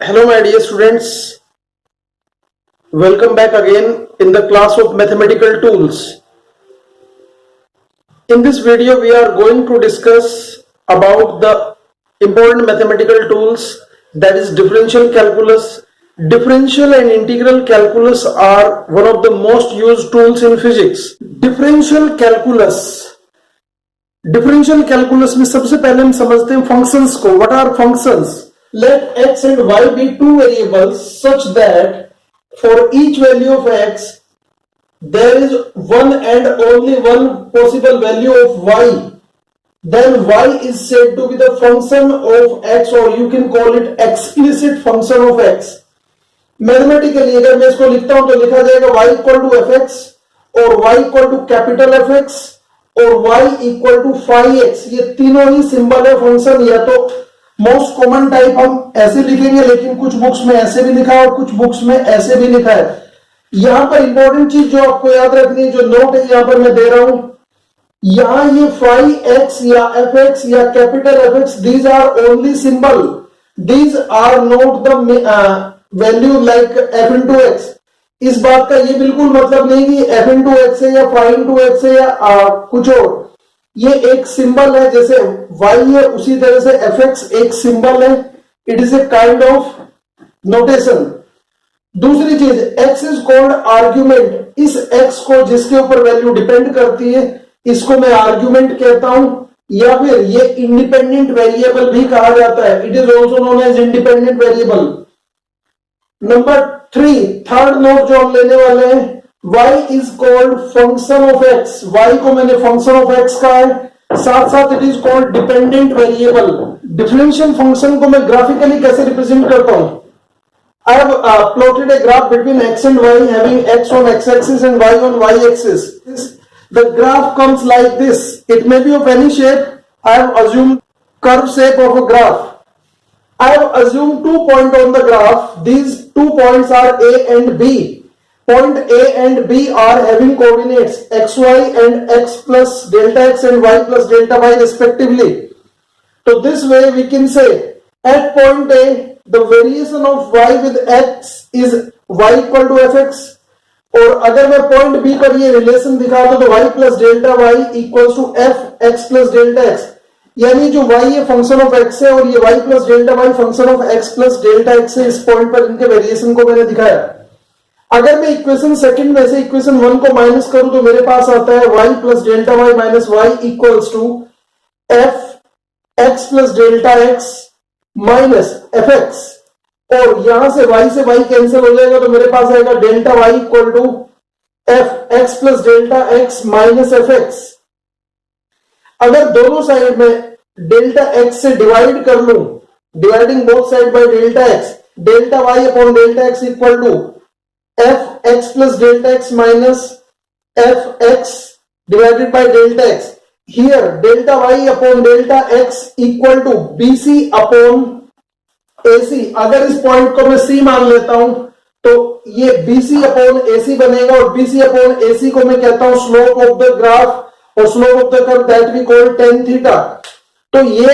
Hello, my dear students. Welcome back again in the class of mathematical tools. In this video, we are going to discuss about the important mathematical tools, that is differential calculus. Differential and integral calculus are one of the most used tools in physics. Differential calculus में सबसे पहले हम समझते हैं functions को. What are functions? Let x and y be two variables such that for each value of x there is one and only one possible value of y. Then y is said to be the function of x, or you can call it explicit function of x. Mathematically अगर मैं इसको लिखता हूं तो लिखा जाएगा y equal to F X और y equal to capital F X और y equal to phi X. ये तीनों ही सिंबल है फंक्शन. या तो मोस्ट कॉमन टाइप हम ऐसे लिखेंगे, लेकिन कुछ बुक्स में ऐसे भी लिखा है और कुछ बुक्स में ऐसे भी लिखा है. यहां पर इंपॉर्टेंट चीज जो आपको याद रखनी है, जो नोट है यहां पर मैं दे रहा हूं, यहां ये फाई एक्स या एफ एक्स या capital F X, these are only symbol. These are not the value like F into X. इस बात का ये बिल्कुल मतलब नहीं कि एफ इंटू एक्स है या फाई इंटू एक्स है या कुछ और. ये एक सिंबल है. जैसे y है उसी तरह से एफ एक्स एक सिंबल है. It is a kind of notation. दूसरी चीज, x इज कॉल्ड आर्ग्यूमेंट. इस x को जिसके ऊपर वैल्यू डिपेंड करती है इसको मैं आर्ग्यूमेंट कहता हूं, या फिर ये इंडिपेंडेंट वेरिएबल भी कहा जाता है. It is also known as independent variable. Number 3, third note जो हम लेने वाले हैं, y is called function of x. y को मैंने फंक्शन ऑफ x कहा है, साथ साथ it is called dependent variable. Differential function को मैं ग्राफिकली कैसे रिप्रेजेंट करता हूं? I have plotted a graph between x and y having x on x-axis and y on y-axis. The graph comes like this. It may be of any shape. I have assumed curve shape of a graph. I have assumed 2 points on the graph. These 2 points are A and B. Point A and B are having coordinates xy and x plus delta x and y plus delta y respectively. So this way we can say at point A the variation of y with x is y equal to fx. और अगर मैं point B पर ये relation दिखा दो तो y plus delta y equals to F X plus delta X. यानी जो y ये फंक्शन ऑफ x है और ये y plus delta y function of x plus delta x है. इस पॉइंट पर इनके वेरिएशन को मैंने दिखाया. अगर मैं इक्वेशन सेकंड में से इक्वेशन 1 को माइनस करूं तो मेरे पास आता है y plus delta y minus y equals to F X plus delta X minus F X. और यहां से y कैंसिल हो जाएगा तो मेरे पास आएगा delta y equal to F X plus delta X minus F X. अगर दोनों साइड में डेल्टा एक्स से डिवाइड कर लूं, dividing both side by delta X, delta y upon delta X equal to F X plus delta X minus F X divided by delta X. Here delta y upon delta X equal to bc upon ac. अगर इस point को मैं c मान लेता हूं तो ये bc upon ac बनेगा और bc अपॉन ac को मैं कहता हूं स्लोप ऑफ द ग्राफ और slope of the curve that we call tan theta. तो ये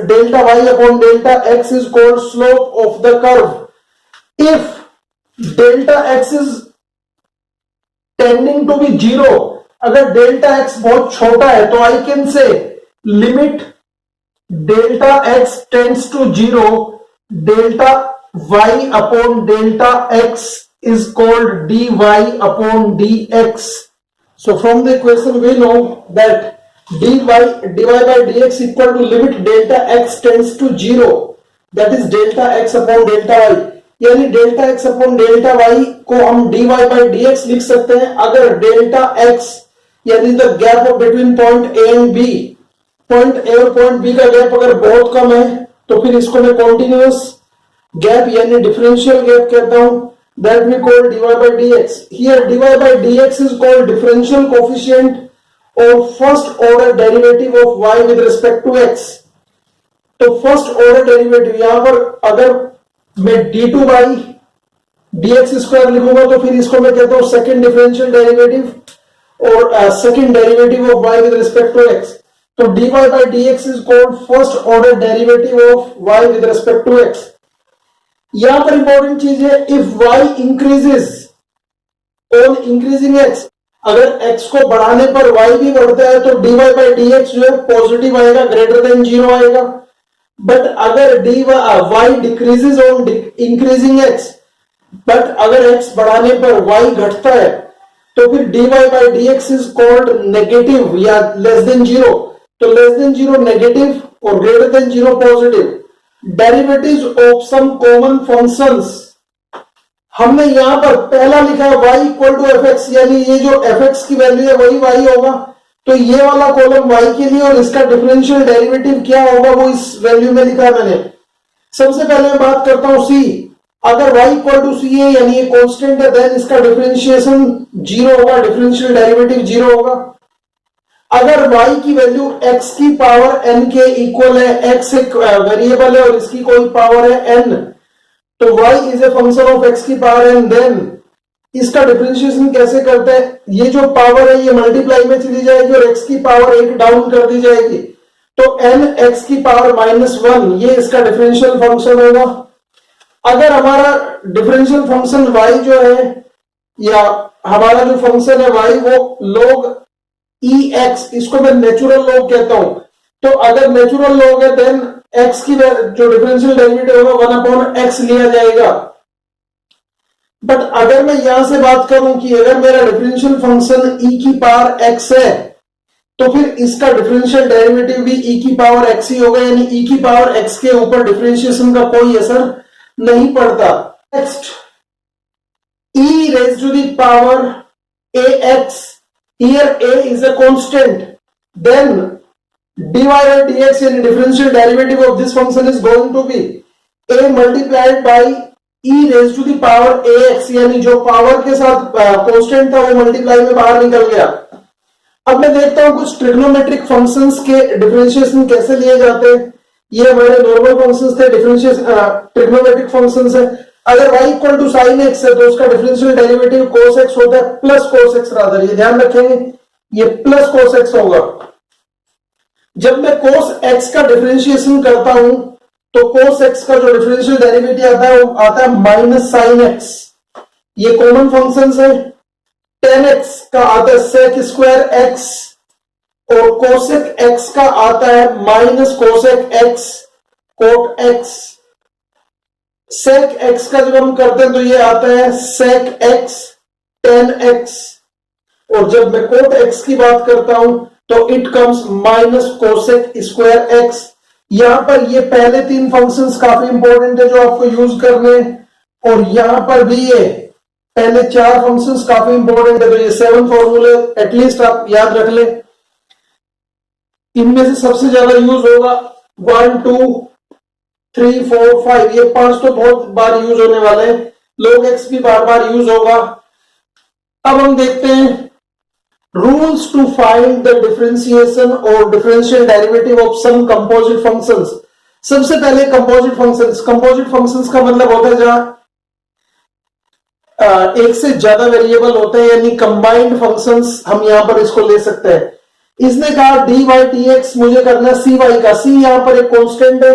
delta y upon delta x is called slope of the curve. If delta x is tending to be 0, अगर delta x बहुत छोटा है तो I can say limit delta x tends to 0, delta y upon delta x is called dy upon dx. So from the equation we know that dy by dx equal to limit delta x tends to 0, that is delta x upon delta y. यानी delta x upon delta y को हम dy by dx लिख सकते हैं अगर delta x यानी the gap between point a and b, point a और point b का गैप अगर बहुत कम है तो फिर इसको मैं कॉन्टिन्यूअस गैप यानी डिफरेंशियल गैप कहता हूं. That we call dy by dx. Here dy by dx is called differential coefficient of first order derivative of y with respect to x. तो फर्स्ट ऑर्डर डेरिवेटिव यहां पर अगर मैं d2 by dx square लिखूंगा तो फिर इसको मैं कहता हूं सेकंड डिफरेंशियल डेरिवेटिव और second derivative of y with respect to x. तो dy by dx is called first order derivative of y with respect to x. यहां पर इंपॉर्टेंट चीज है, if y increases on increasing x, अगर x को बढ़ाने पर y भी बढ़ता है तो dy बाई dx जो है पॉजिटिव आएगा, ग्रेटर देन 0 आएगा। बट अगर y decreases on increasing x, but अगर x बढ़ाने पर y घटता है तो फिर dy by dx is called negative या लेस देन 0। तो लेस देन 0 नेगेटिव और greater than 0 positive. Derivatives of some common functions, हमने यहां पर पहला लिखा है y equal to F X, यानी ये जो एफ एक्स की वैल्यू है वही y होगा। तो ये वाला कॉलम y के लिए और इसका डिफरेंशियल डेरिवेटिव क्या होगा वो इस वैल्यू में लिखा है मैंने। सबसे पहले मैं बात करता हूं c, अगर y इक्वल टू सी है यानी ये कांस्टेंट है, देन इसका डिफरेंशिएशन 0 होगा, डिफरेंशियल डेरिवेटिव 0 होगा। अगर y की वैल्यू x की पावर n के इक्वल है, x एक वेरिएबल है और इसकी कोई पावर है n, तो y is a function of x की पावर n, देन इसका डिफरेंशिएशन कैसे करते हैं, ये जो पावर है ये मल्टीप्लाई में चली जाएगी और x की पावर 1 डाउन कर दी जाएगी, तो n x की पावर -1 ये इसका डिफरेंशियल फंक्शन होगा। अगर हमारा डिफरेंशियल फंक्शन y जो है या हमारा जो फंक्शन है y वो log ex, इसको मैं नेचुरल लॉग कहता हूं, तो अगर नेचुरल लॉग है देन x की जो डिफरेंशियल डेरिवेटिव होगा 1/x लिया जाएगा। बट अगर मैं यहां से बात करूं कि अगर मेरा डिफरेंशियल फंक्शन e की पावर x है तो फिर इसका डिफरेंशियल डेरिवेटिव भी e की पावर x ही होगा, यानी e की पावर x के ऊपर डिफरेंशिएशन का कोई असर नहीं पड़ता। Next, e raised to the power ax, here a is a constant, then dy by dx यानी differential derivative of this function is going to be a multiplied by e raised to the power ax, यानी जो power के साथ constant था वो multiply में बाहर निकल गया। अब मैं देखता हूं कुछ ट्रिग्नोमेट्रिक फंक्शंस के डिफरेंशिएशन कैसे लिए जाते हैं। ये हमारे नॉर्मल फंक्शंस थे, डिफरेंशिएशन ट्रिग्नोमेट्रिक फंक्शंस है। अगर y equal to sine x है तो उसका डिफरेंशियल डेरिवेटिव cos x होता है, प्लस cos x रादर, ये ध्यान रखेंगे, ये प्लस cos x होगा। जब मैं cos x का डिफरेंशिएशन करता हूं तो cos x का जो डिफरेंशियल डेरिवेटिव आता है वो आता है माइनस साइन x, ये कॉमन फंक्शंस है। tan x का आता है sec स्क्वायर x और cosec x का आता है minus cosec x cot x। sec x का जब हम करते हैं तो ये आता है sec x tan x, और जब मैं cot x की बात करता हूं तो it comes minus cosec square x। यहां पर ये पहले 3 फंक्शंस काफी इंपॉर्टेंट है जो आपको यूज करने हैं, और यहां पर भी ये पहले 4 फंक्शंस काफी इंपॉर्टेंट है, तो ये 7 फॉर्मूले एटलीस्ट आप याद रख ले। इनमें से सबसे ज्यादा यूज होगा 1 2 3 4 5, ये 5 तो बहुत बार यूज होने वाले हैं, log x भी बार बार यूज होगा। अब हम देखते हैं rules to find the differentiation और differential derivative of some composite functions. सबसे पहले कंपोजिट फंक्शंस, कंपोजिट फंक्शंस का मतलब होता है जहां एक से ज्यादा वेरिएबल होते हैं, यानी कंबाइंड फंक्शंस हम यहां पर इसको ले सकते हैं। इसने कहा dy dx मुझे करना cy का, c यहां पर एक कांस्टेंट है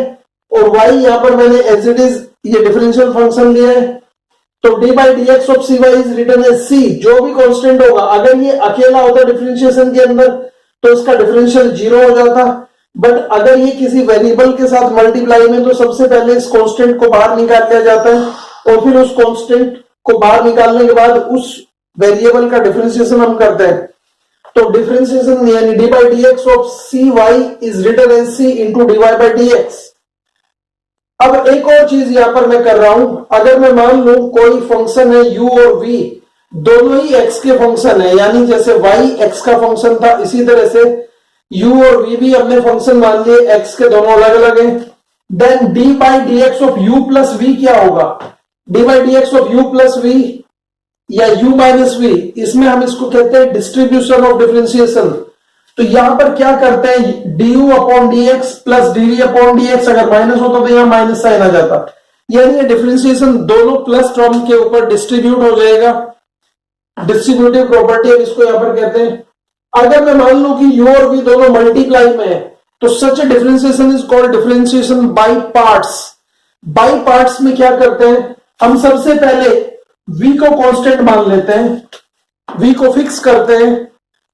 और y यहां पर मैंने एज इट इज ये डिफरेंशियल फंक्शन लिया है, तो dy dx of cy is written as c, जो भी कांस्टेंट होगा। अगर ये अकेला होता डिफरेंशिएशन के अंदर तो इसका डिफरेंशियल 0 हो जाता, बट अगर ये किसी वेरिएबल के साथ मल्टीप्लाई में तो सबसे पहले इस कांस्टेंट को बाहर निकाल लिया जाता है और फिर उस कांस्टेंट को बाहर निकालने के बाद उस वेरिएबल का डिफरेंशिएशन हम करते हैं। तो डिफरेंशिएशन यानी dy dx of cy is written as c into dy by dx। अब एक और चीज यहां पर मैं कर रहा हूं, अगर मैं मान लूं कोई फंक्शन है u और v, दोनों ही x के फंक्शन है, यानी जैसे y x का फंक्शन था इसी तरह से u और v भी हमने फंक्शन मान लिए, x के दोनों अलग अलग हैं, then dy dx of u plus v क्या होगा, dy dx of u plus v या u माइनस v, इसमें हम इसको कहते हैं डिस्ट्रीब्यूशन ऑफ डिफरेंशिएशन। तो यहां पर क्या करते हैं du upon dx plus dd upon dx, अगर माइनस होता तो यहां माइनस साइन आ जाता, यानी ये डिफरेंशिएशन दोनों प्लस टर्म के ऊपर डिस्ट्रीब्यूट हो जाएगा, डिस्ट्रीब्यूटिव प्रॉपर्टी हम इसको यहां पर कहते हैं। अगर मैं मान लूं कि u और v दोनों मल्टीप्लाई में है तो such a differentiation is called differentiation by parts, by parts में क्या करते हैं, हम सबसे पहले v को कांस्टेंट मान लेते हैं, v को फिक्स करते हैं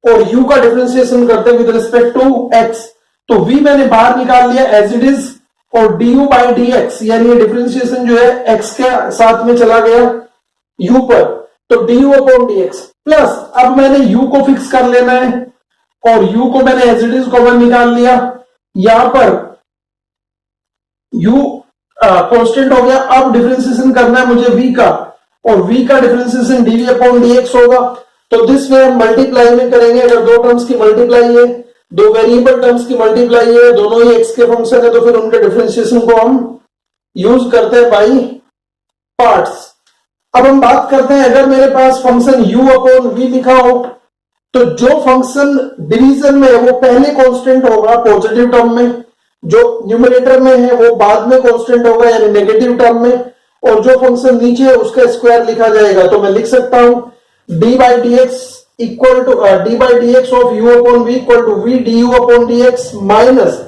और u का डिफरेंशिएशन करते हैं विद रिस्पेक्ट टू x। तो v मैंने बाहर निकाल लिया एज इट इज, और du बाई dx यानी डिफरेंशिएशन जो है x के साथ में चला गया u पर, तो du अपॉन dx प्लस अब मैंने u को फिक्स कर लेना है और u को मैंने एज इट इज कॉमन निकाल लिया, यहां पर u कांस्टेंट हो गया। अब डिफरेंशिएशन करना है मुझे v का, और v का डिफरेंशिएशन dv अपॉन dx होगा। तो दिस में हम मल्टीप्लाई में करेंगे, अगर दो टर्म्स की मल्टीप्लाई है, दो वेरिएबल टर्म्स की मल्टीप्लाई है, दोनों ही x के फंक्शन है, तो फिर उनके डिफरेंशिएशन को हम यूज करते हैं बाई पार्ट्स। अब हम बात करते हैं, अगर मेरे पास फंक्शन u अपॉन v लिखा हो तो जो फंक्शन डिवीजन में है वो पहले कांस्टेंट होगा पॉजिटिव टर्म में, जो न्यूमरेटर में है वो बाद में कांस्टेंट होगा यानी नेगेटिव टर्म में, और जो फंक्शन नीचे है उसका स्क्वायर लिखा जाएगा। तो मैं लिख सकता हूं d by D X equal to d by D x of u upon v equal to v du upon dx minus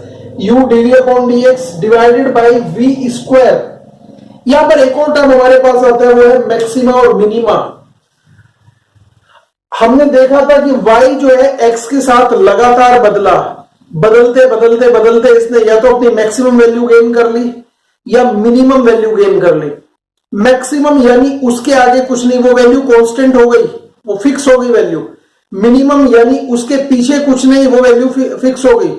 u dv upon dx divided by v square. यहां पर एक और टर्म हमारे पास आता है, वो है मैक्सिमा और मिनिमा। हमने देखा था कि y जो है x के साथ लगातार बदला, बदलते बदलते बदलते इसने या तो अपनी मैक्सिमम वैल्यू गेन कर ली या मिनिमम वैल्यू गेन कर ली। मैक्सिमम यानी उसके आगे कुछ नहीं, वो वैल्यू कांस्टेंट हो गई, वो फिक्स हो गई वैल्यू। मिनिमम यानी उसके पीछे कुछ नहीं, वो वैल्यू फिक्स हो गई।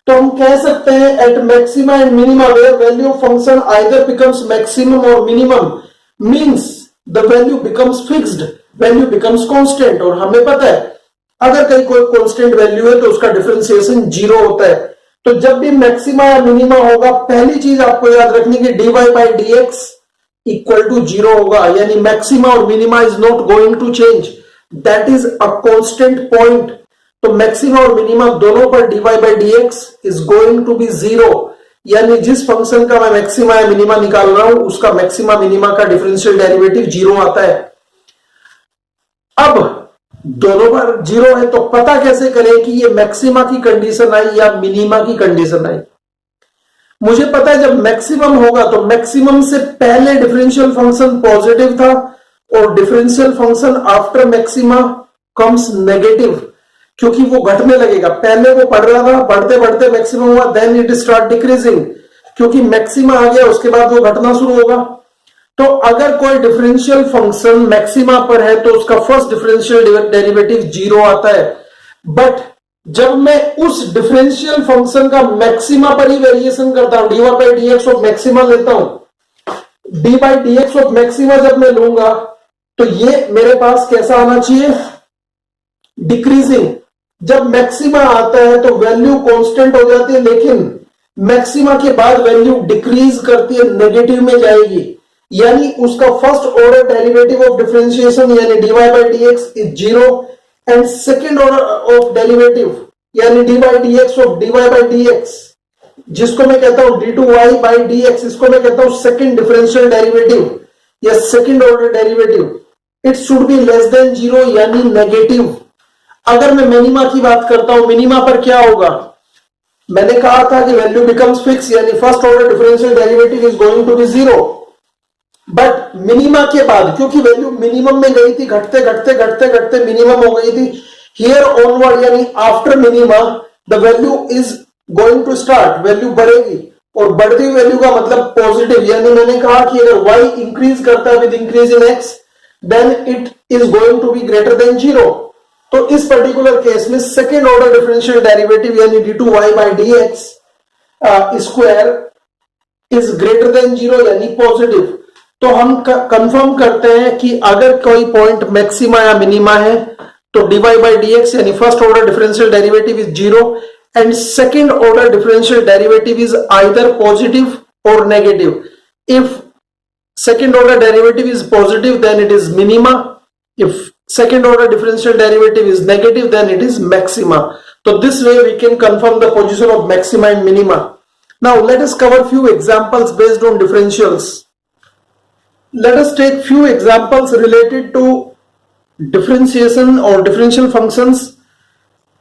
तो हम कह सकते हैं at maxima and minima where value of function either becomes maximum और minimum means the value becomes fixed, value becomes constant. और हमें पता है अगर कहीं कोई कांस्टेंट वैल्यू है तो उसका डिफरेंशिएशन जीरो होता है। तो जब भी मैक्सिमा या मिनिमा होगा, पहली चीज आपको याद रखनी कि dy by dx equal to zero होगा, यानी मैक्सिमा और minima is not going to change, that is a constant point. तो मैक्सिमा और मिनिमा दोनों पर dy by dx is going to be zero, यानी जिस फंक्शन का मैं मैक्सिमा या मिनिमा निकाल रहा हूं उसका मैक्सिमा मिनिमा का डिफरेंशियल डेरिवेटिव जीरो आता है। अब दोनों पर जीरो है तो पता कैसे करें कि ये मैक्सिमा की कंडीशन आई या मिनिमा की कंडीशन आई। मुझे पता है जब मैक्सिमम होगा तो मैक्सिमम से पहले डिफरेंशियल फंक्शन पॉजिटिव था और differential function after maxima comes negative, क्योंकि वो घटने लगेगा। पहले वो बढ़ रहा था, बढ़ते बढ़ते मैक्सिमम हुआ, देन इट स्टार्ट डिक्रीजिंग, क्योंकि मैक्सिमा आ गया उसके बाद वो घटना शुरू होगा। तो अगर कोई डिफरेंशियल फंक्शन मैक्सिमा पर है तो उसका फर्स्ट डिफरेंशियल डेरिवेटिव जीरो आता है, बट जब मैं उस डिफरेंशियल फंक्शन का मैक्सिमा पर ही वेरिएशन करता हूं, dy by dx of maxima लेता हूं, dy by dx of maxima जब मैं लूंगा तो ये मेरे पास कैसा आना चाहिए, डिक्रीजिंग। जब मैक्सिमा आता है तो वैल्यू कांस्टेंट हो जाती है, लेकिन मैक्सिमा के बाद वैल्यू डिक्रीज करती है, नेगेटिव में जाएगी, यानी उसका first order derivative of differentiation यानी dy by dx is zero, and second order of derivative यानी dy by dx of dy by dx, जिसको मैं कहता हूं d2y बाई dx, इसको मैं कहता हूं सेकेंड डिफरेंशियल डेरिवेटिव या second order derivative, it should be less than zero यानी नेगेटिव। अगर मैं मिनिमा की बात करता हूं, मिनिमा पर क्या होगा, मैंने कहा था कि वैल्यू बिकम्स फिक्स यानी first order differential derivative is going to be zero, but minima के बाद क्योंकि वैल्यू मिनिमम में गई थी, घटते घटते घटते घटते मिनिमम हो गई थी, हियर ऑनवर्ड यानी after minima the value is going to start, value बढ़ेगी, और बढ़ती हुई वैल्यू का मतलब पॉजिटिव, यानी मैंने कहा कि अगर y इंक्रीज करता है with increase in x then it is going to be greater than zero. तो इस पर्टिकुलर केस में सेकेंड ऑर्डर डिफरेंशियल डेरिवेटिव यानी d2y by dx square is greater than zero यानी पॉजिटिव। तो हम कंफर्म करते हैं कि अगर कोई पॉइंट मैक्सिमा या मिनिमा है तो dy बाई dx यानी first order differential derivative is zero and second order differential derivative is either positive और negative. If second order derivative is positive then it is minima, if second order differential derivative is negative then it is maxima. So this way we can confirm the position of maxima and minima. Now let us cover few examples based on differentials. Let us take few examples related to differentiation or differential functions.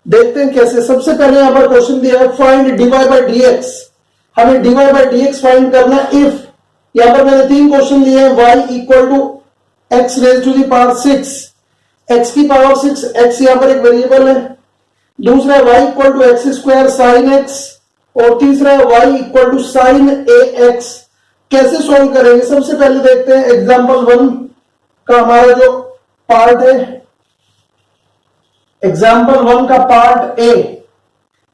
देखते हैं कैसे। सबसे पहले यहां पर question दिया है find dy by dx, हमें dy by dx फाइंड करना if यहां पर मैंने 3 क्वेश्चन लिए हैं। y equal to X raise to the power 6, x की पावर 6, x यहां पर एक वेरिएबल है। दूसरा है y equal to X square sine x, और तीसरा है y equal to sine A X. कैसे सॉल्व करेंगे? सबसे पहले देखते हैं एग्जांपल 1 का हमारा जो पार्ट है, एग्जांपल 1 का पार्ट ए।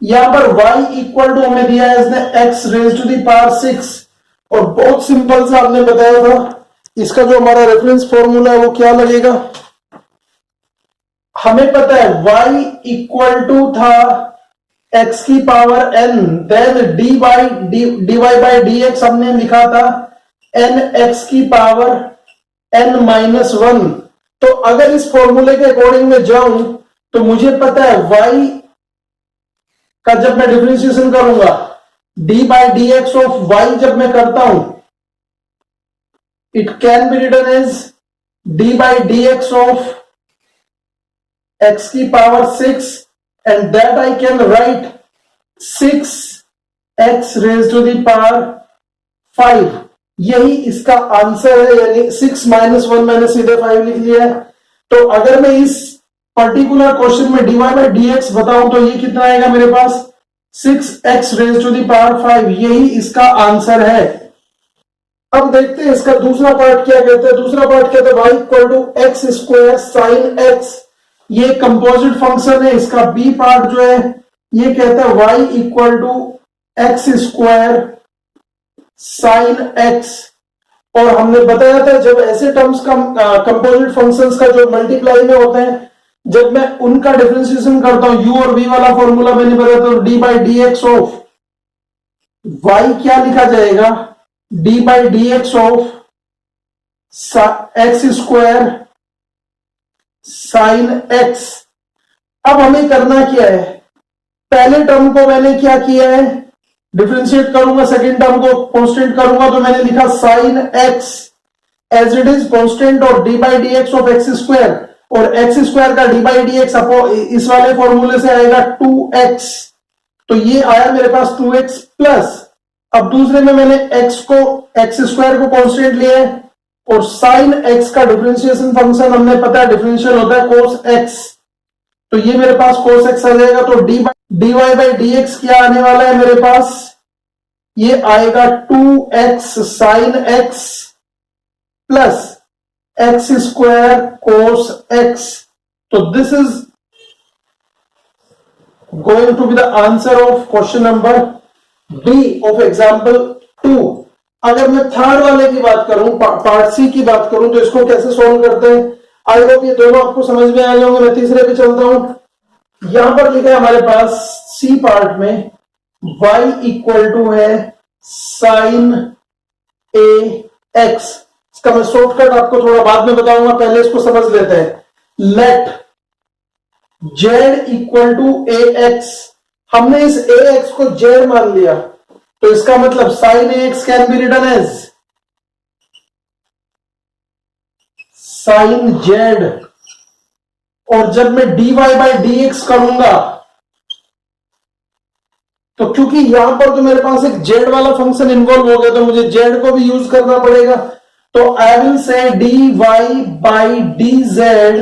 यहां पर y इक्वल टू हमें दिया है इसने x raise to the power 6, और बहुत सिंपल सा हमने बताया था, इसका जो हमारा रेफरेंस फॉर्मूला है वो क्या लगेगा। हमें पता है y इक्वल टू था x की power n, then dy by D X हमने लिखा था n x की पावर n माइनस 1। तो अगर इस फॉर्मूले के अकॉर्डिंग में जाऊं तो मुझे पता है y का जब मैं डिफरेंशिएशन करूंगा, D by D x of y जब मैं करता हूं, it can be written as D by D x of x की power 6, and that I can write 6x raise to the power 5। यही इसका आंसर है, यानी 6 माइनस 1 मैंने सीधे 5 लिख लिया है। तो अगर मैं इस पर्टिकुलर क्वेश्चन में dy बाई डी एक्स बताऊं तो ये कितना आएगा मेरे पास, 6x raise to the power 5। यही इसका आंसर है। अब देखते हैं इसका दूसरा पार्ट क्या कहते हैं। दूसरा पार्ट कहते हैं y equal to X square sine X. ये कंपोजिट फंक्शन है। इसका बी पार्ट जो है ये कहता है y equal to X square sine X. और हमने बताया था जब ऐसे टर्म्स का कंपोजिट फंक्शंस का जो मल्टीप्लाई में होते हैं, जब मैं उनका डिफरेंशिएशन करता हूं, u और v वाला फॉर्मूला मैंने बताया था, D by D x of y क्या लिखा जाएगा, D by D x of x square sine x. अब हमें करना क्या है, पहले टर्म को मैंने क्या किया है, डिफरेंशिएट करूंगा, सेकेंड टर्म को कांस्टेंट करूंगा, तो मैंने लिखा sine x as it is constant और d by D x of x square, और एक्स स्क्वायर का डी बाई डी एक्स इस वाले फॉर्मूले से आएगा 2x। तो ये आया मेरे पास 2x प्लस, अब दूसरे में मैंने एक्स स्क्वायर को कांस्टेंट लिया है, और साइन एक्स का डिफरेंशिएशन फंक्शन हमने पता है डिफरेंशियल होता है कोस एक्स, तो ये मेरे पास कोस एक्स आ जाएगा। तो d Y by D x क्या आने वाला है मेरे पास, ये आएगा 2x sine x plus x square cos x. तो this is going to be the answer of question number B of example 2। अगर मैं थर्ड वाले की बात करूं, पार्ट सी की बात करूं, तो इसको कैसे सॉल्व करते हैं, आई होप ये दोनों आपको समझ में आ जाएंगे। मैं तीसरे पे चलता हूं। यहां पर लिखा है हमारे पास सी पार्ट में y इक्वल टू है साइन ए एक्स। इसका मैं शॉर्टकट आपको थोड़ा बाद में बताऊंगा, पहले इसको समझ लेते हैं। Let z equal to A X, हमने इस ए एक्स को z मान लिया, तो इसका मतलब sine A X can be written as sine Z. और जब मैं D Y by D X करूंगा, तो क्योंकि यहां पर तो मेरे पास एक जेड वाला फंक्शन इन्वॉल्व हो गया, तो मुझे जेड को भी यूज करना पड़ेगा। तो I will say D Y by D Z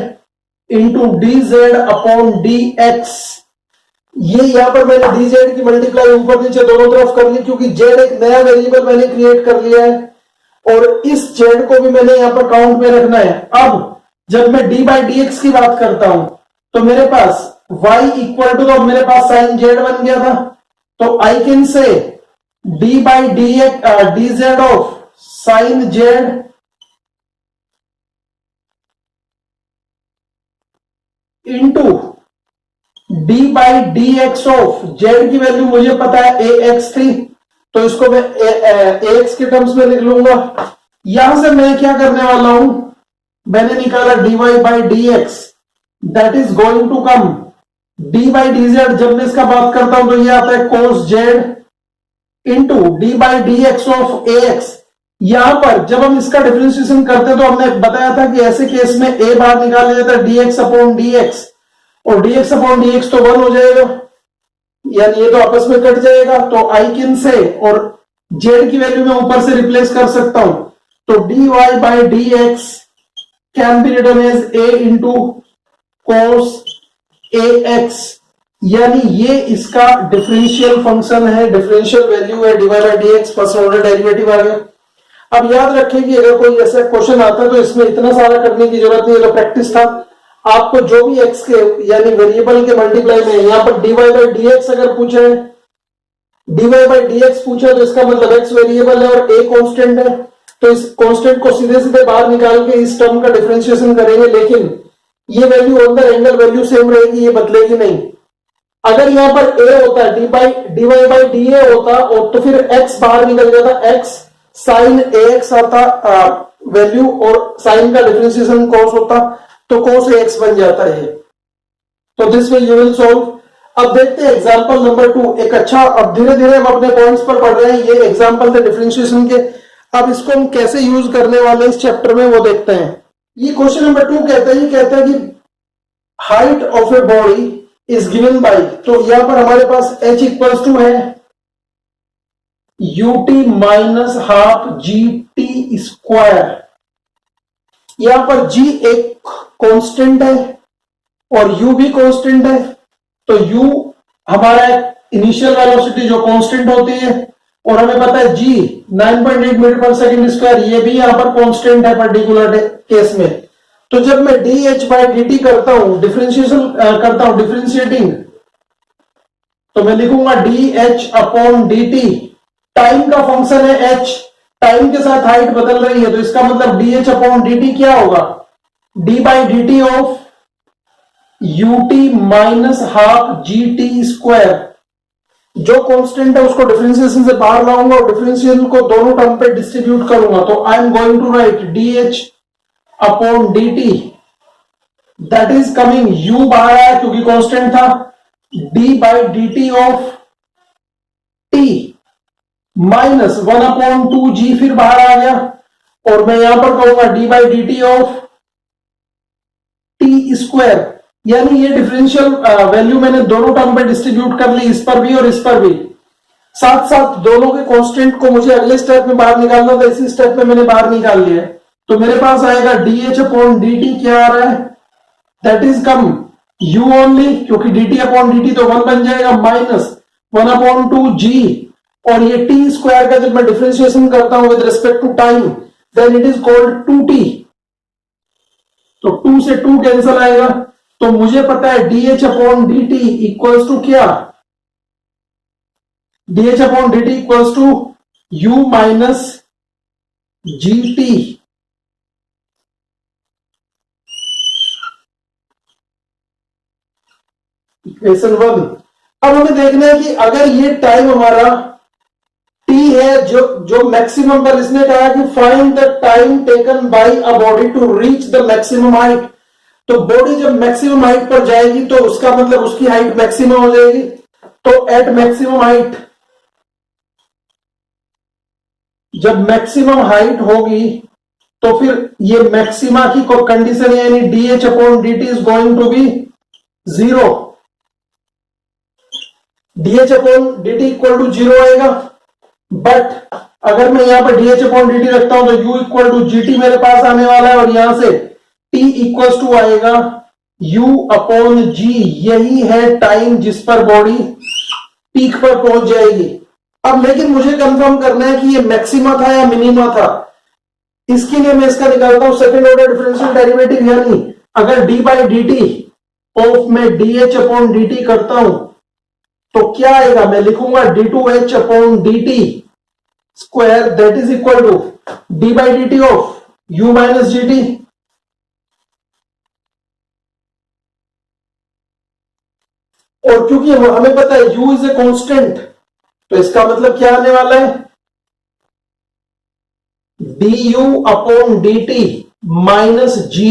into D Z upon D X. ये यहां पर मैंने डी जेड की मल्टीप्लाई ऊपर नीचे दोनों तरफ कर ली, क्योंकि जेड एक नया वेरिएबल मैंने क्रिएट कर लिया है, और इस जेड को भी मैंने यहां पर काउंट में रखना है। अब जब मैं डी बाई डी एक्स की बात करता हूं, तो मेरे पास y इक्वल टू, तो मेरे पास साइन जेड बन गया था, तो आई कैन से D by D Z of sine Z into D by D x of Z की वैल्यू मुझे पता है ए एक्स थी, तो इसको मैं ए एक्स के टर्म्स में लिख लूंगा। यहां से मैं क्या करने वाला हूं, मैंने निकाला D Y by D X, that is going to come D by D Z. जब मैं इसका बात करता हूं तो ये आता है कोस Z into D by D x of A x. यहां पर जब हम इसका डिफरेंशिएशन करते हैं तो हमने बताया था कि ऐसे केस में ए बाहर निकाला जाता है d x upon D x, और d x upon D x तो 1 हो जाएगा, यानी ये तो आपस में कट जाएगा। तो आई कैन से, और जेड की वैल्यू मैं ऊपर से रिप्लेस कर सकता हूं, तो dy by D x can be written as a into cos a x, यानी ये इसका डिफरेंशियल फंक्शन है, डिफरेंशियल वैल्यू है, dy by D x first order derivative आ गया। अब याद रखें कि अगर कोई ऐसा क्वेश्चन आता है तो इसमें इतना सारा करने की जरूरत नहीं है, तो प्रैक्टिस था आपको जो भी एक्स के यानी वेरिएबल के मल्टीप्लाई में यहां पर dy बाई डी एक्स अगर पूछे, dy बाई डी एक्स पूछा तो इसका मतलब एक्स वेरिएबल है और a कांस्टेंट है, तो इस कांस्टेंट को सीधे सीधे बाहर निकाल के इस टर्म का डिफरेंशिएशन करेंगे, लेकिन ये वैल्यू अंदर एंगल वैल्यू सेम रहेगी, ये बदलेगी नहीं। अगर यहां पर a होता है dy बाई डी ए होता और तो फिर x बाहर निकल जाता, x साइन ax आता वैल्यू और साइन का डिफरेंशिएशन cos होता तो cos ax बन जाता है। तो this way you will solve. अब देखते हैं एग्जांपल नंबर 2, एक अच्छा, अब धीरे धीरे हम अपने पॉइंट्स पर पढ़ रहे हैं, ये एग्जांपल थे डिफरेंशिएशन के, अब इसको हम कैसे यूज करने वाले हैं इस चैप्टर में वो देखते हैं। ये क्वेश्चन नंबर 2 कहता है कि height of a body is given bye, तो यहां पर हमारे पास h इक्वल्स टू है ut minus half G T square, यहां पर g एक कांस्टेंट है और u भी कांस्टेंट है, तो u हमारा इनिशियल वेलोसिटी जो कांस्टेंट होती है, और हमें पता है g 9.8 metre per second square, ये भी यहां पर कांस्टेंट है पर्टिकुलर केस में। तो जब मैं dh बाई dt करता हूं, डिफरेंशिएशन करता हूं, डिफरेंशिएटिंग, तो मैं लिखूंगा dh अपॉन dt, टाइम का फंक्शन है h, टाइम के साथ हाइट बदल रही है, तो इसका मतलब dh अपॉन dt क्या होगा, d by dt of ut minus half G T square, जो कांस्टेंट है उसको डिफरेंशिएशन से बाहर लाऊंगा और डिफरेंशियल को दोनों टर्म पे डिस्ट्रीब्यूट करूंगा, तो I am going to write dh upon dt, that is coming, u बाहर आया क्योंकि कांस्टेंट था, d by dt of t minus 1 upon 2g फिर बाहर आ गया, और मैं यहां पर कहूंगा d by dt of T square, यानी ये डिफरेंशियल वैल्यू मैंने दोनों टर्म पे डिस्ट्रीब्यूट कर ली, इस पर भी और इस पर भी, साथ साथ दोनों के कांस्टेंट को मुझे अगले स्टेप में बाहर निकालना था, इसी स्टेप में मैंने बाहर निकाल लिया है, तो मेरे पास आएगा dh अपॉन dt क्या आ रहा है, that is come u only, क्योंकि dt अपॉन dt तो 1 बन जाएगा, माइनस 1 अपॉन 2g, और ये टी स्क्वायर का जब मैं डिफरेंशिएशन करता हूं with respect to time, then it is called 2t, तो 2 से 2 कैंसिल आएगा, तो मुझे पता है dh upon dt equals to क्या, dh upon dt equals to u minus gt, equation 1। अब हमें देखना है कि अगर ये टाइम हमारा t है, जो मैक्सिमम पर इसने कहा कि find the time taken by a body to reach the maximum height, तो बॉडी जब मैक्सिमम हाइट पर जाएगी तो उसका मतलब उसकी हाइट मैक्सिमम हो जाएगी, तो एट मैक्सिमम हाइट, जब मैक्सिमम हाइट होगी तो फिर ये मैक्सिमा की कंडीशन है, यानी dh upon dt is going to be 0, dh upon dt equal to 0 आएगा, बट अगर मैं यहां पर dh अपॉन dt रखता हूं तो u इक्वल टू gt मेरे पास आने वाला है, और यहां से t इक्वल टू आएगा u अपॉन g, यही है टाइम जिस पर बॉडी पीक पर पहुंच जाएगी। अब लेकिन मुझे कंफर्म करना है कि ये मैक्सिमा था या मिनिमा था, इसके लिए मैं इसका निकालता हूं सेकंड ऑर्डर डिफरेंशियल डेरिवेटिव, यानी अगर d बाई dt ऑफ मैं dh अपॉन dt करता हूं तो क्या आएगा, मैं लिखूंगा d2h upon dt square, that is equal to d by dt of u minus gt, और क्योंकि हमें पता है u इज ए कांस्टेंट, तो इसका मतलब क्या आने वाला है, du upon dt minus g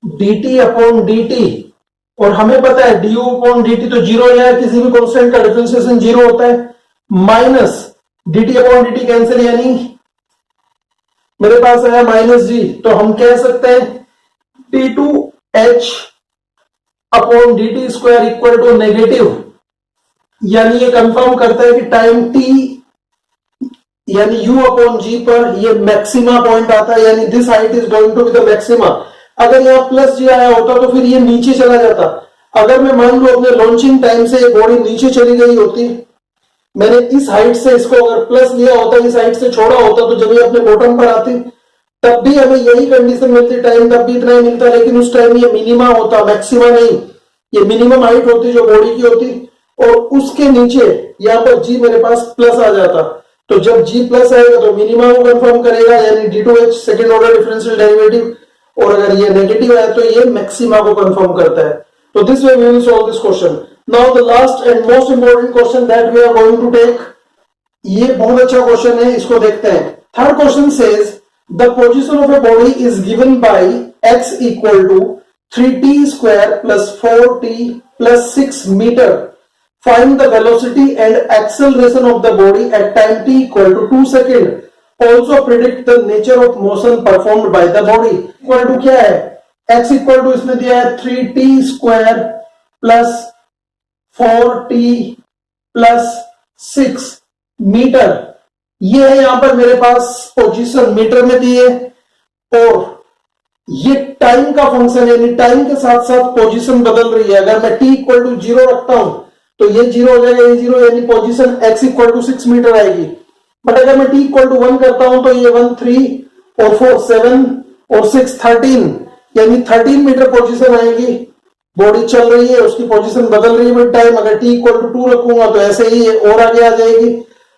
dt upon dt, और हमें पता है du अपॉन dt तो 0 है, किसी भी कांस्टेंट का डिफरेंशिएशन 0 होता है, minus dt upon dt cancel, यानी मेरे पास आया माइनस g, तो हम कह सकते हैं d2h upon dt square equal to negative, यानी ये कंफर्म करता है कि टाइम t यानी u अपॉन जी पर ये मैक्सिमा पॉइंट आता है, यानी this height is going to be the maxima. अगर यहाँ प्लस जी आया होता तो फिर ये नीचे चला जाता। अगर मैं मान लू अपने लॉन्चिंग टाइम से ये बॉडी नीचे चली गई होती, मैंने इस हाइट से इसको अगर प्लस लिया होता, इस हाइट से छोड़ा होता, तो जब ये अपने बॉटम पर आती तब भी हमें यही कंडीशन मिलती, टाइम तब भी इतना ही मिलता, लेकिन उस टाइम ये मिनिमा होता, मैक्सिमा नहीं। ये मिनिमम हाइट होती जो बॉडी की होती, और उसके नीचे यहाँ पर जी मेरे पास प्लस आ जाता। तो जब जी प्लस आएगा तो मिनिमा को कंफर्म करेगा, यानी d2h second order differential derivative, और अगर ये नेगेटिव है तो ये मैक्सिमा को कंफर्म करता है। तो this way we will solve this question. Now the last and most important question that we are going to take, ये बहुत अच्छा क्वेश्चन है, इसको देखते हैं। Third question says the position of a body is given by x equal to 3t square plus 4t plus 6 metre. Find the velocity and acceleration of the body at time t equal to 2 second. Also predict the nature of motion performed by the body. Equal to क्या है, x equal to इसमें दिया है 3t square plus 4t plus 6 metre. ये है यहां पर मेरे पास पोजीशन मीटर में दी है, और ये टाइम का फंक्शन है, यानी टाइम के साथ साथ पोजीशन बदल रही है। अगर मैं t इक्वल टू 0 रखता हूं तो ये 0 हो जाएगा, ये 0, यानी position x equal to 6 metre आएगी। बट अगर मैं t इक्वल टू 1 करता हूं तो ये 1 3 और 4 7 और 6 13, यानी 13 मीटर पोजीशन आएगी। बॉडी चल रही है, उसकी पोजीशन बदल रही है विद टाइम। अगर t इक्वल टू 2 रखूंगा तो ऐसे ही और आगे आ जाएगी।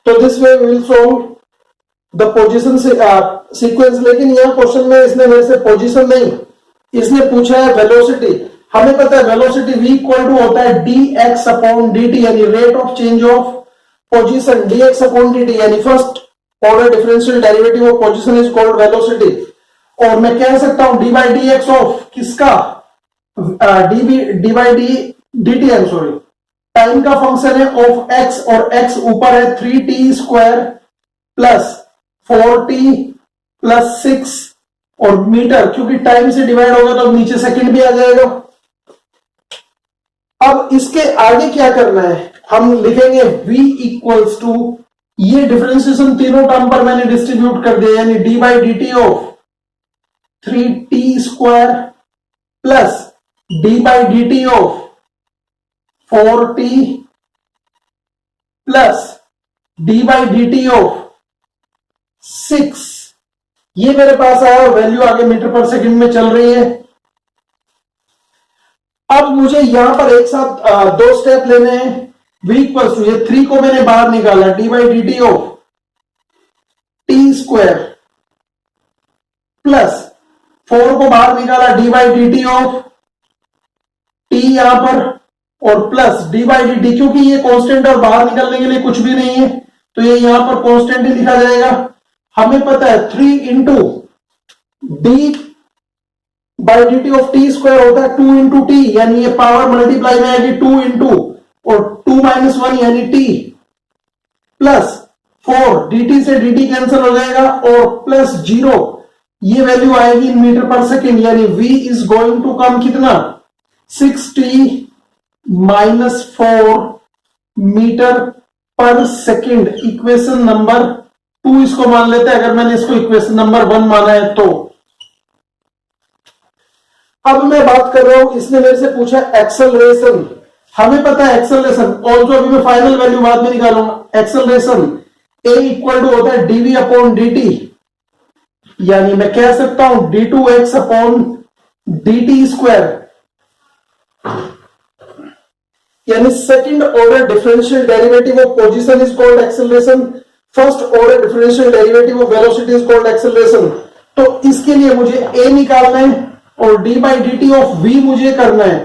तो this way we will solve the position से सीक्वेंस। लेकिन यह क्वेश्चन में इसने मेरे से पोजीशन नहीं, इसने पूछा है वेलोसिटी। हमें पता है वेलोसिटी v इक्वल टू होता है dx अपॉन dt, यानी rate of change of position. dx upon dt यानी first order differential derivative of position is called velocity. और मैं कह सकता हूं d by D x of किसका, d by D t, I'm sorry, time का function है ऑफ x, और x ऊपर है 3t square plus 4t plus 6 और मीटर, क्योंकि टाइम से डिवाइड होगा तो अब नीचे सेकंड भी आ जाएगा। अब इसके आगे क्या करना है, हम लिखेंगे v इक्वल्स टू, ये डिफरेंशिएशन तीनों टर्म पर मैंने डिस्ट्रीब्यूट कर दिया, यानी D by D T of 3t square plus D by D T of 4t plus D by D T of 6। ये मेरे पास आया, वैल्यू आगे मीटर पर सेकंड में चल रही है। अब मुझे यहां पर एक साथ दो स्टेप लेने हैं। v इक्वल्स टू, ये 3 को मैंने बाहर निकाला, D by D T of T square plus 4 को बाहर निकाला, D by D T of T यहां पर, और plus D by D T, क्योंकि ये कांस्टेंट और बाहर निकलने के लिए कुछ भी नहीं है तो ये यहां पर कांस्टेंट ही लिखा जाएगा। हमें पता है 3 into D by D T of T square होता है 2 इंटू टी, यानी ये पावर मल्टीप्लाई में आएगी 2 इंटू और 2 माइनस 1 यानी टी, प्लस 4 dt से dt कैंसिल हो जाएगा, और प्लस 0, ये वैल्यू आएगी इन मीटर पर सेकेंड, यानी v is going to come कितना, 6t minus 4 metre per second. Equation number 2 इसको मान लेते हैं, अगर मैंने इसको इक्वेशन नंबर 1 माना है तो। अब मैं बात कर रहा हूं, इसने मेरे से पूछा एक्सेलरेशन। हमें पता है एक्सेलरेशन, और जो अभी मैं फाइनल वैल्यू बाद में निकालूंगा, एक्सेलरेशन a इक्वल टू होता है dv अपॉन dt, यानी मैं कह सकता हूं d2x अपॉन dt स्क्वायर, यानी second order differential derivative of position is called acceleration, first order differential derivative of velocity is called acceleration. तो इसके लिए मुझे a निकालना है और d by D T of v मुझे करना है,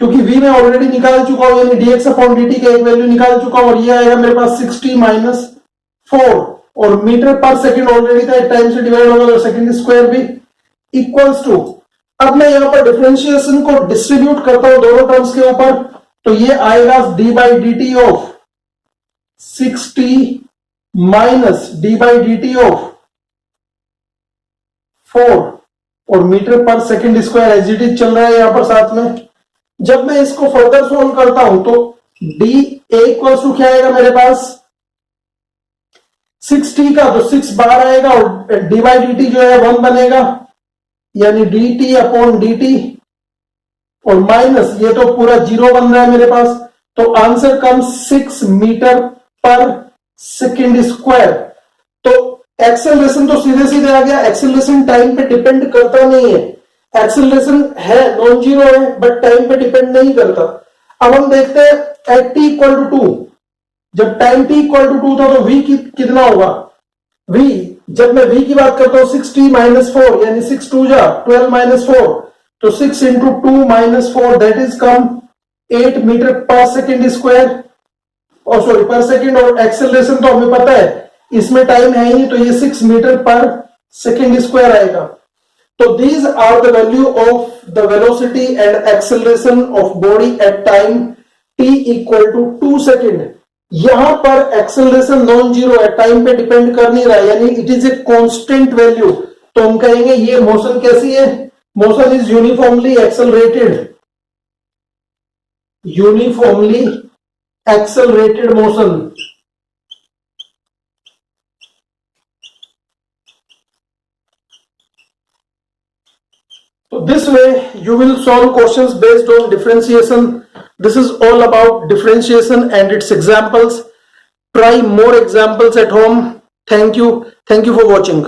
क्योंकि v मैं ऑलरेडी निकाल चुका हूं, यानी dx अपॉन dt का एक वैल्यू निकाल चुका हूं, और ये आएगा मेरे पास 60 माइनस 4, और मीटर पर सेकंड ऑलरेडी था, टाइम से डिवाइड होगा तो सेकंड स्क्वायर भी इक्वल्स टू। अब मैं यहां पर डिफरेंशिएशन को डिस्ट्रीब्यूट करता हूं दोनों टर्म्स के ऊपर, तो ये आएगा D by D T of 60 minus D by D T of 4, और metre per second square as it is चल रहा है यहां पर साथ में। जब मैं इसको फर्दर सोल्व करता हूं तो डी ए इक्वल्स टू क्या आएगा मेरे पास, 6t का तो 6 बार आएगा और डी बाई डी टी जो है 1 बनेगा, यानी dt अपॉन dt, और माइनस ये तो पूरा 0 बन रहा है मेरे पास, तो आंसर कम 6 मीटर पर सेकेंड स्क्वायर। तो एक्सेलरेशन तो सीधे सीधे आ गया, एक्सेलरेशन टाइम पे डिपेंड करता नहीं है, एक्सेलरेशन है नॉन जीरो है बट टाइम पे डिपेंड नहीं करता। अब हम देखते हैं एट टी इक्वल टू 2, जब टाइम t इक्वल टू 2 था तो v कितना होगा, v जब मैं v की बात करता हूं 6t माइनस 4 यानी 6 2 जा 12 माइनस 4, तो 6 into 2 minus 4 that is come 8 metre per second square, और सॉरी पर सेकेंड, और एक्सेलरेशन तो हमें पता है इसमें टाइम है ही, तो ये 6 मीटर पर सेकेंड स्क्वायर आएगा। तो these are the value of the velocity and acceleration of body at time t equal to 2 second. यहां पर एक्सेलरेशन नॉन जीरो है, टाइम पे डिपेंड कर नहीं रहा, यानी it is a constant value. तो हम कहेंगे ये मोशन कैसी है, motion is uniformly accelerated, uniformly accelerated motion. So this way you will solve questions based on differentiation. This is all about differentiation and its examples. Try more examples at home. Thank you for watching.